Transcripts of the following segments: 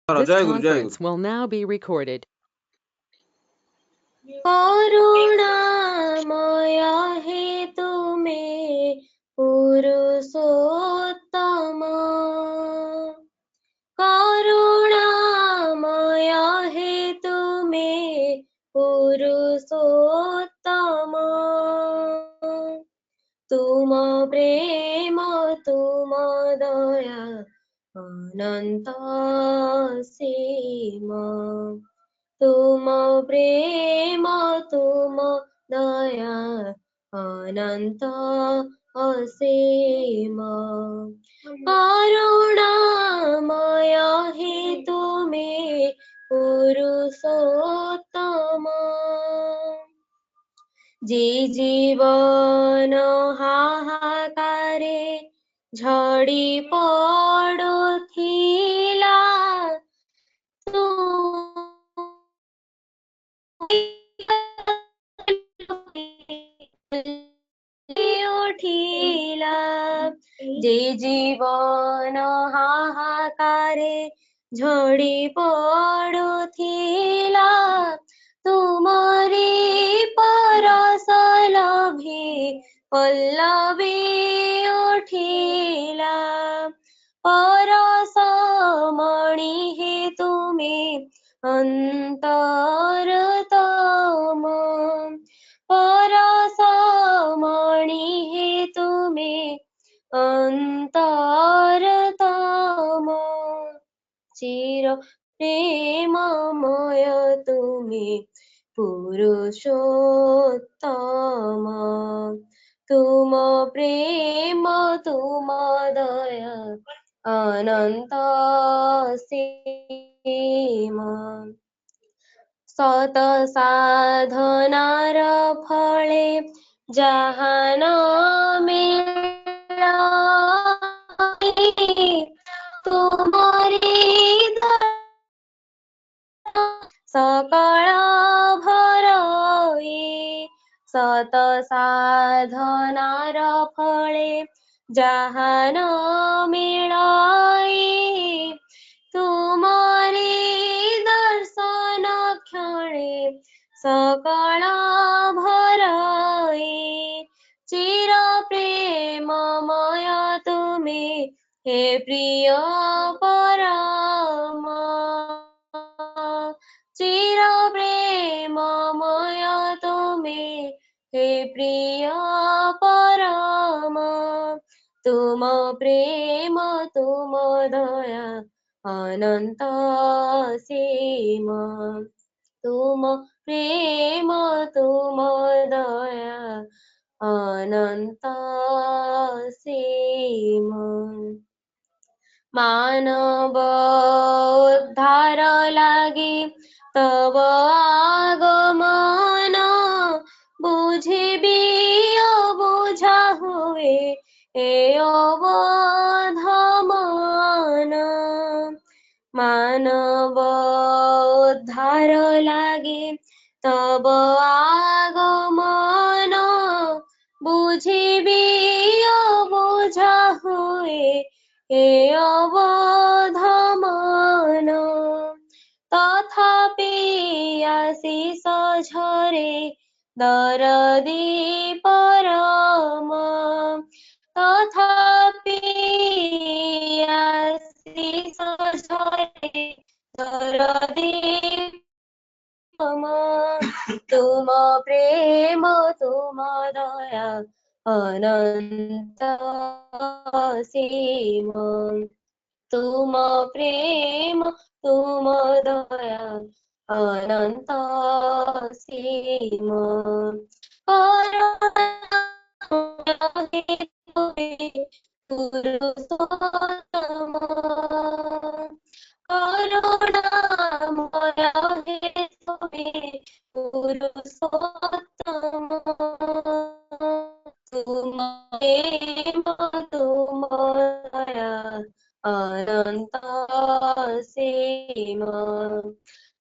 This Jay Guru Jay conference Guru. will now be recorded. करुणामय हे तुमे पुरुषोत्तम करुणामय हे तुमे पुरुषोत्तम तुम प्रेम तुम दया अनंत सीम तुम प्रेम तुम दया अनंत असीम करुणामय हे तुमे पुरुषोत्तम जे जीवन हाहाकारे झड़ी पड़ुथिला उठिला जे जीवन हाहाकारे झड़ी पड़ुथिला तुमरी परस लभे पल्लवी उठिला परसमणि हे तुमे अंतरतम परसमणि हे तुमे अंतरतम चिर प्रेममय तुमे पुरुषोत्तम तुम प्रेम तुम दया अनंत सीम सत साधनार फले जहान मिलाई तुमरी सकळ भरई सत साधनार फळे जहान मिळाई तुमरी दर्शन क्षणे सकळ भरई चिर प्रेममय तुमे हे प्रिय परम चिर प्रेममय तुमे हे प्रिय परम तुम प्रेम तुम दया अनंत सीम तुम प्रेम तुम दया अनंत सीम मानव उद्धार लागे तव आगमन बुझिबी बुझा हुए ए अवधमान मानव उद्धार लागे तब आगमन बुझिबी बुझा हुए हे अवधमान तथापि आशिष झरे दरदी परम तथापि आशिष झरे दरदी परम तुम प्रेम तुम दया अनंत सीम तुम प्रेम तुम दया अनंत सीम पुरुषोत्तम करुणामय हे तुमे पुरुषोत्तम तुम प्रेम तुम दया अनंत सीम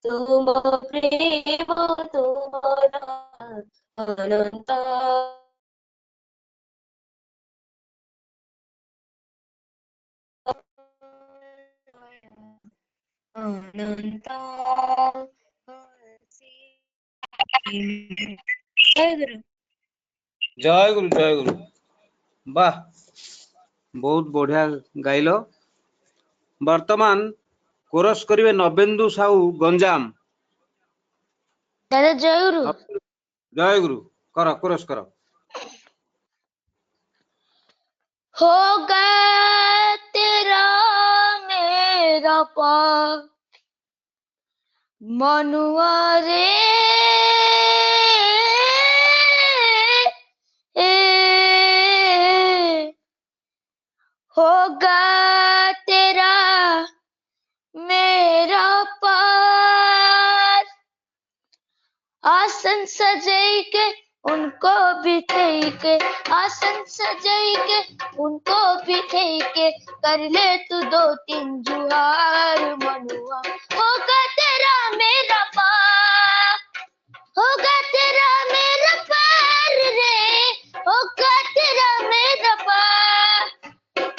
तुम प्रेम तुम दया अनंत अनंत जय गुरु। जय गुरु जय गुरु। वाह बहुत बढ़िया गाइल। वर्तमान कोरस करिवे नवेंदु साहू गंजाम। दादा जय गुरु। जय गुरु कर कोरस कर। होगा तेरा मेरा पार मनुआ रे होगा तेरा मेरा पार आसन सजाई के उनको बिठाई के आसन सजाई के उनको बिठाई के कर ले तू 2-3 जुहार मनुआ होगा तेरा मेरा पार होगा तेरा मेरा पार रे होगा तेरा मेरा पार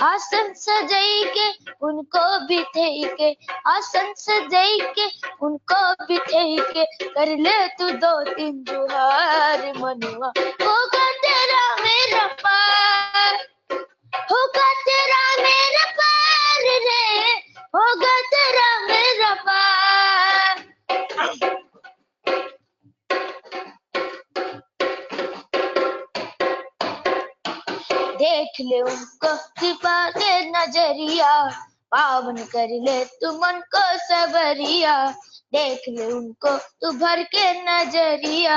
आसन सजाई के उनको बिठाई के आसन सजाई के उनको बिठाई के कर ले तू 2-3 जुहार मनुआ होगा तेरा मेरा पार होगा तेरा मेरा पार रे होगा तेरा मेरा पार देख ले उनको कृपा के नजरिया पावन कर ले तू मन को सबरिया देख ले उनको तू भर के नजरिया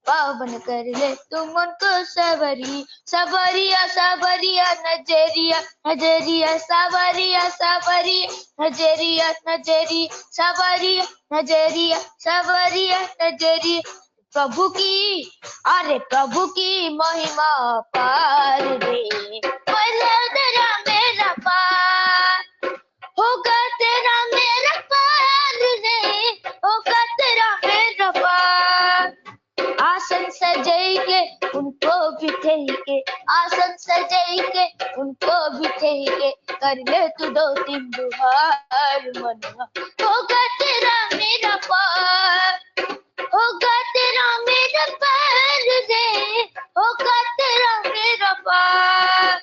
पावन कर ले तू मन को सबरिया सबरिया नजरिया नजरिया सबरिया सबरिया नजरिया नजरिया सबरिया नजरिया सबरिया नजरिया प्रभु की अरे प्रभु की महिमा पार रे होगा तेरा मेरा पार होगा तेरा मेरा पार रे होगा तेरा मेरा पार आसन सजाई के उनको बिठाई के आसन सजाई के उनको बिठाई के कर ले तू 2-3 जुहार मनुआ होगा तेरा मेरा पार होगा तेरा मेरा पार रे होगा तेरा मेरा पार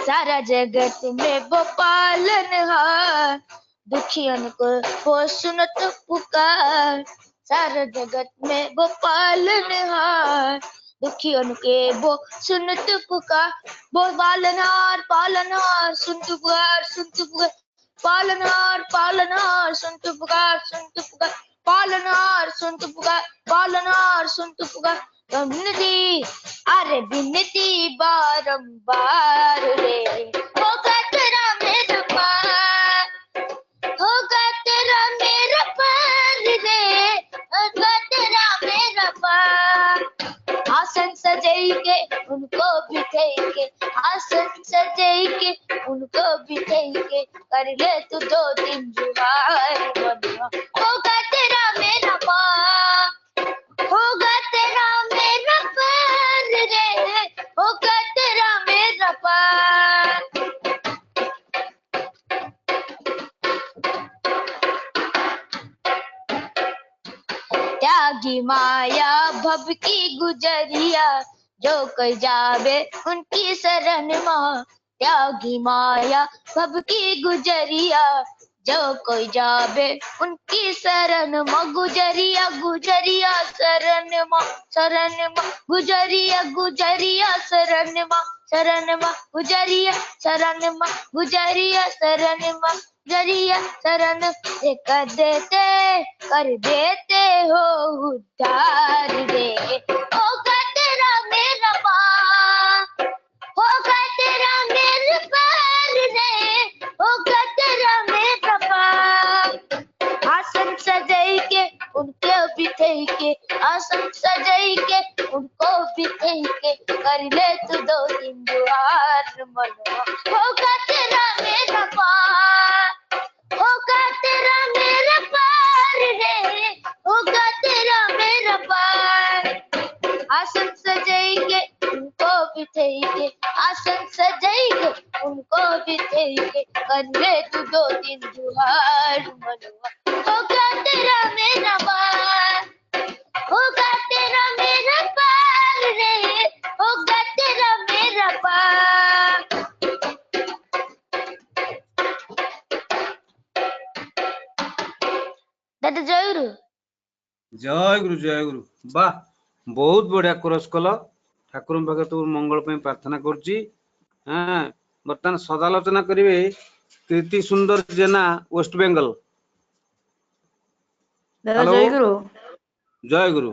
सारा जगत में वो पालनहार दुखियन को वो सुनत पुकार सारा जगत में वो पालनहार दुखियन के वो सुनत पुकार वो पालनहार पालनहार सुनत पुकार पालनहार पालनहार सुनत पुकार पालनहार सुनत पुकार पालनहार सुनत पुकार विनती अरे विनती बारंबार रे होगा तेरा मेरा पार होगा तेरा मेरा पार रे होगा तेरा मेरा पार आसन सजाई के उनको बिठाई के आसन सजाई के उनको बिठाई के कर ले तू 2-3 जुहार मनुआ होगा तेरा मेरा पार होगा तेरा मेरा पार रे होगा तेरा मेरा पार त्यागी माया भव की गुजरिया जो कोई जावे उनकी शरण माँ त्यागी माया भव की गुजरिया जो कोई जावे उनकी शरण माँ गुजरिया गुजरिया शरण माँ गुजरिया गुजरिया शरण माँ गुजरिया शरण माँ गुजरिया शरण माँ जरिया शरण कर देते हो उद्धार रे होगा तेरा मेरा पार होगा तेरा मेरा पार रे होगा तेरा मेरा पार आसन सजाई के उनको बिठाई के आसन सजाई के उनको बिठाई के कर ले तू 2-3 जुहार मनुआ होगा तेरा मेरा पार होगा तेरा मेरा पार रे होगा तेरा मेरा पार आसन सजाई के उनको बिठाई के आसन सजाएंगे उनको भी देंगे करने तू 2 3 जुहार मनुआ होगा तेरा मेरा पार होगा तेरा मेरा पार रे होगा तेरा मेरा पार। दादा जय गुरु। जय गुरु जय गुरु। वाह बहुत बढ़िया कोरस कल। ठाकुर पाखे तुम मंगल पे प्रार्थना करुच्ची। हाँ बर्तमान सदालोचना करेंगे कृति सुंदर जेना वेस्ट बेंगल। दादा हेलो जय गुरु। जय गुरु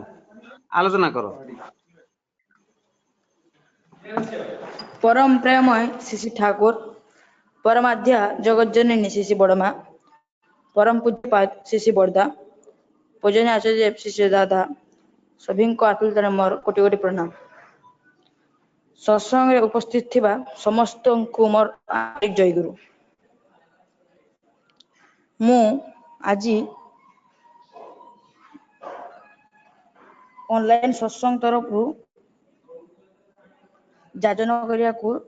आलोचना करो। परम प्रेममय श्री ठाकुर परमाध्या जगज्जननी श्री बड़मा परम पूज्यपाद श्री बड़दा पूजनीय आचार्य श्री दादा सभी को आतुलतार मोर कोटि कोटि प्रणाम। सत्संग रे उपस्थित थिबा समस्त को मोर आंतरिक जय गुरु। मु आजी ऑनलाइन सत्संग तरफ जाजन करिया को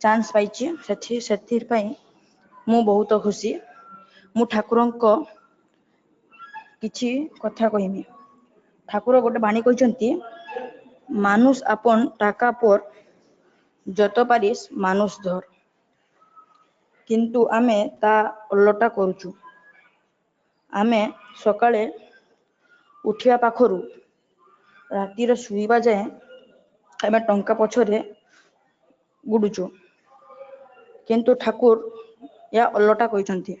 चांस पाइछि सेथिर पई मु बहुत खुशी। मु ठाकुरंको किछि कथा कहिमि। ठाकुर गोटे बाणी कहते मानुष आपन टाका पर जत पारिस मानुष धर किंतु आमे ता उल्टा करूछु। आमे सकाळे उठिया पाखरु रातिर सुईबा जाए आमे टंका पछरे गुडुचु किंतु ठाकुर या उल्टा कहते।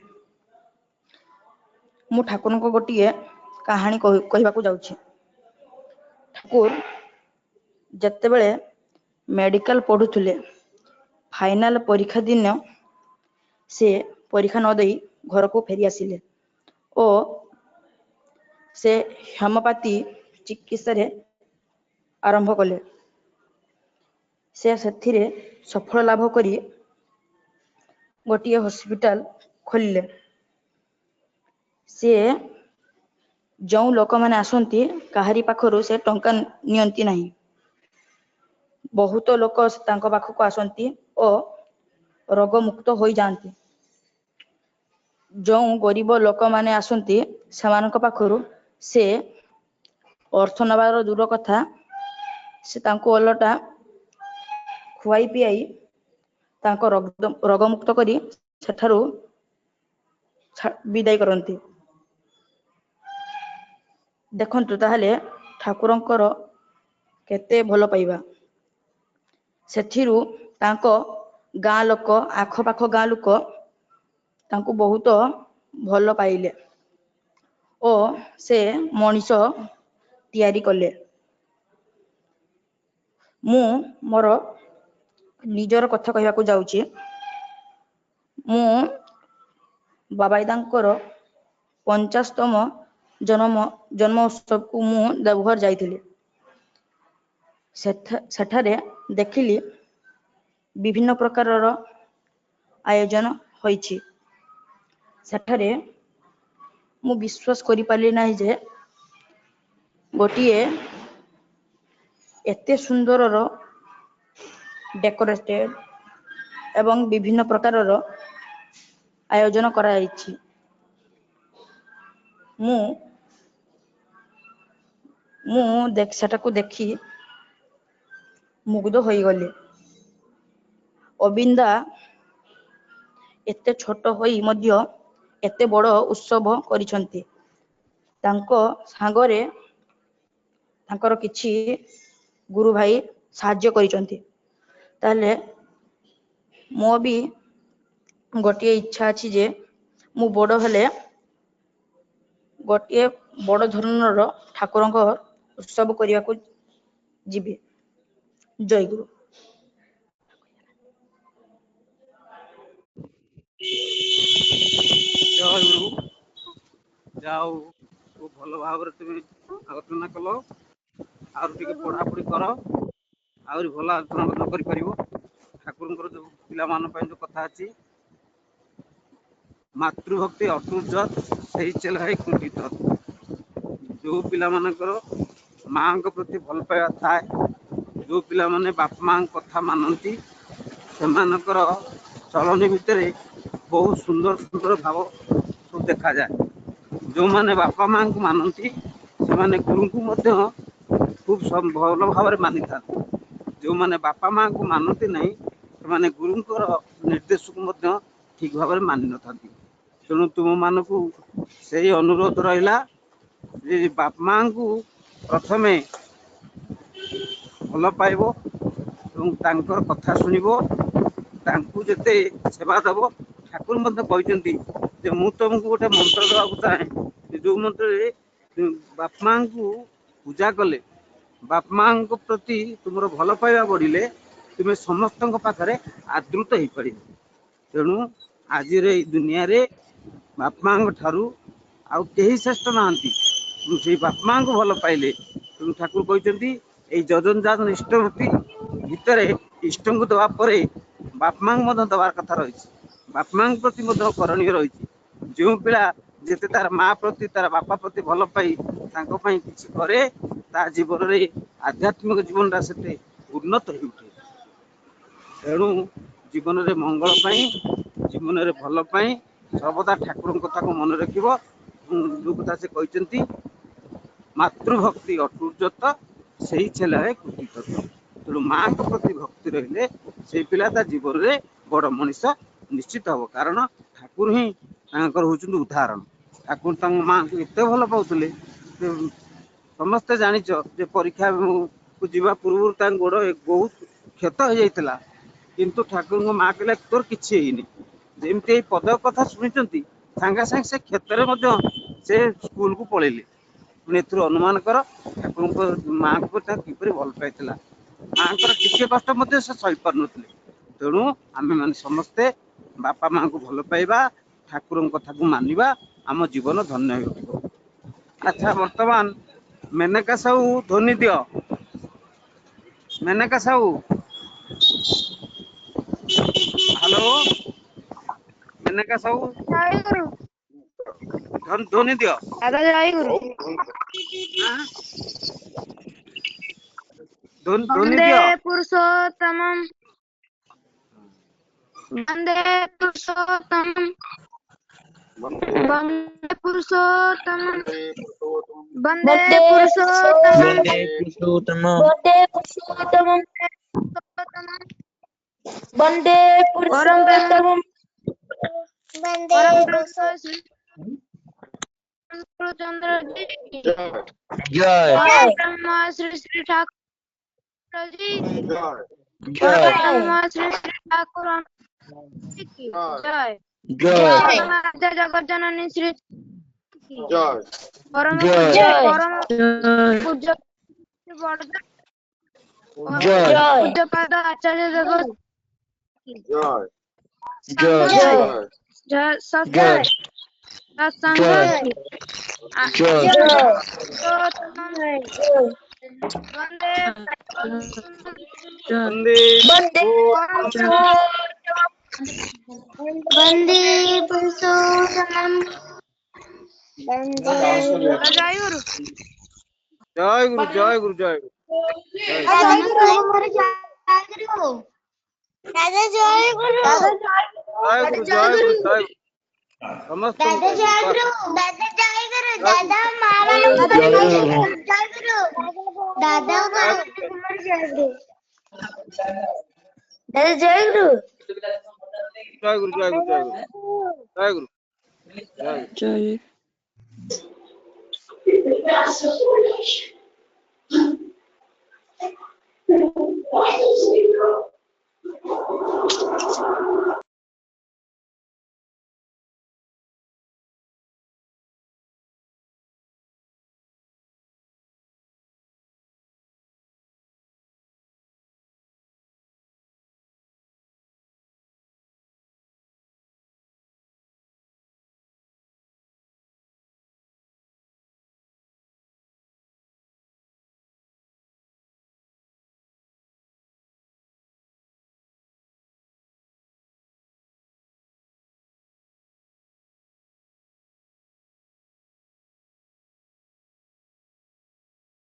मु ठाकुर को गोटे कहानी कहबाकू जाउछि। ठाकुर जत्तेबेले मेडिकल पढ़ुथुले फाइनल परीक्षा दिन से परीक्षा न दई घर को फेरी आसिले ओ से हेमोपाथी चिकित्सा रे आरंभ कले। से सेथिरे सफल लाभ करी गोटे हॉस्पिटल खोलिले। से जो लोक माने आसंती काहारी पाखरु से टंका नियंती नहीं। बहुत लोक तांको पाखको आसंती ओ रोग मुक्त होई जानती। जो गरीब लोक माने आसंती सेमानक पाखरु से अर्थ नबार दूर कथा से तांको ओलटा खुआई पियाई तांको रोग मुक्त करी सेठारु विदाय करंती। देखंतु ताहले ठाकुरंकर केते भल पाइबा। सेथिरु तांको गाँ लोक आख पाख गाँ लोक तांको बहुत भल पाइले ओ से मनीष तैयारी कले। मु मोर निजर कथा कहबाकू जाउछि। मु बाबाईदांकर 50तम जन्म उत्सव को मु देवघर जाइथिली। सेठारे देखिली विभिन्न प्रकारर आयोजन होइछि। सेठारे मु विश्वास करि पारली नाही जे गोटिए एते सुंदरर डेकोरेटेड एवं विभिन्न प्रकारर आयोजन कराइछि। मु सेटाको देखी मुग्ध होई गली। अबिंदा एते छोट होई मध्य एते बड़ उत्सव करिसंती। तांको सांगरे तांकर किछि गुरु भाई साहाय्य करिसंती। ताले मो भी गोटे इच्छा अछि जे मु बड़ हेले गोटे बड़ धरणर ठाकुरंक उत्सव करियाकू जीवी। जय गुरु। जय गुरु जाओ वो भल भाव तुम आलोचना कल आगे पढ़ापढ़ी कर आहरी भल आलोचना कर ठाकुर जो पिला जो कथा अच्छी मातृभक्ति अटूट से चेलाई कुंठित जो पिला माँ को प्रति भल पाइबा थाए जो पिला माने बापा मां कथा मानती सेमानकर चलनी भितरे बहुत सुंदर सुंदर भाव सब देखा जाए। जो माने बापा मां को मानती से माने गुरु को मध्य खूब भल भाव मानि था। जो माने बापा मां को मानती नहीं से माने गुरुंकर निर्देश को मध्य ठीक भाव मानि न था। तेणु तुम मानक से अनुरोध रहा जे बापा मां को प्रथमे भल पाइब तांकर कथा शुणिब तांकु जेते सेवा दब। ठाकुर मध्य कहते जे मु तुमको गोटे मंत्र देवाक चाहे जो मंत्र बापा मां को पूजा कले बापा मां प्रति तुम भल पाइबा बढ़िले तुम्हें समस्त पाखे आदृत हो पार। तेणु आज दुनिया रे बापा मां ठारू आउ कहीं श्रेष्ठ नहांती से बापा मां को भल पाइले। तेणु ठाकुर कहते यही जजन जाजन इष्टभूति भितर इष्ट को दवा बापा मां दबार कथा रही बापा मां प्रति करणीय रही। जो पिला जिते तार माँ प्रति तार बापा प्रति भल पाई किसी करे ता जीवन रे आध्यात्मिक जीवन से उन्नत हो उठे। तेणु जीवन रे मंगल पाई जीवन रे भल पाई सर्वदा ठाकुर कथा को मन रखिब। जो कथा से कहते मातृभक्ति अटूर्जत से ही छेला है कृतित्व। तेणु माँ के प्रति भक्ति रहिले से पिला ता जीवन रे बड़ मनीष निश्चित हम। कारण ठाकुर ही हूँ उदाहरण। ठाकुर माँ को एत भल पाते समस्ते जानिच जे परीक्षा को जीवा पूर्व गोड़ बहुत क्षत हो जाता किंतु ठाकुर माँ कहला तोर किसी जमी पद कथा शुणी सांगे सांगे से क्षेत्र में से स्कूल को पलैले। अनुमान कर ठाकुर माँ को किपर भल पाई माँ टी कष्ट से सही पार न। तेणु आम मैंने समस्ते बापा माँ को भल पाइबा ठाकुर कथा को मानिबा आम जीवन धन्य हो। अच्छा वर्तमान मेनका साहू ध्वनि दियो। मेनका साहू हेलो मेनका साहू जय गुरु ध्वनि दियो। दादा जय गुरु ध्वनि वंदे दियो। पुरुषोत्तमं वंदे पुरुषोत्तमं वंदे पुरुषोत्तमं वंदे पुरुषोत्तमं वंदे परम पुरुषोत्तमं परम ब्रह्म श्री चंद्र जी की परम ब्रह्म श्री श्री ठाकुर जी की परम ब्रह्म श्री श्री ठाकुर जी की जय परमाद्य जगत जननी श्री की परम परम पूज्य वर्धन पूज्य पाद आचार्य जगत की सत्संग की वंदे वंदे वंदे पुरुषोत्तमं वंदे जय गुरु जय गुरु जय गुरु जय गुरु दादा जय गुरु जय गुरु जय गुरु जय समस्त दादा जय गुरु दादा जय गुरु दादा मारा जय गुरु दादा जय गुरु दादा जय गुरु जय गुरु जय गुरु जय गुरु जय गुरु जय गुरु।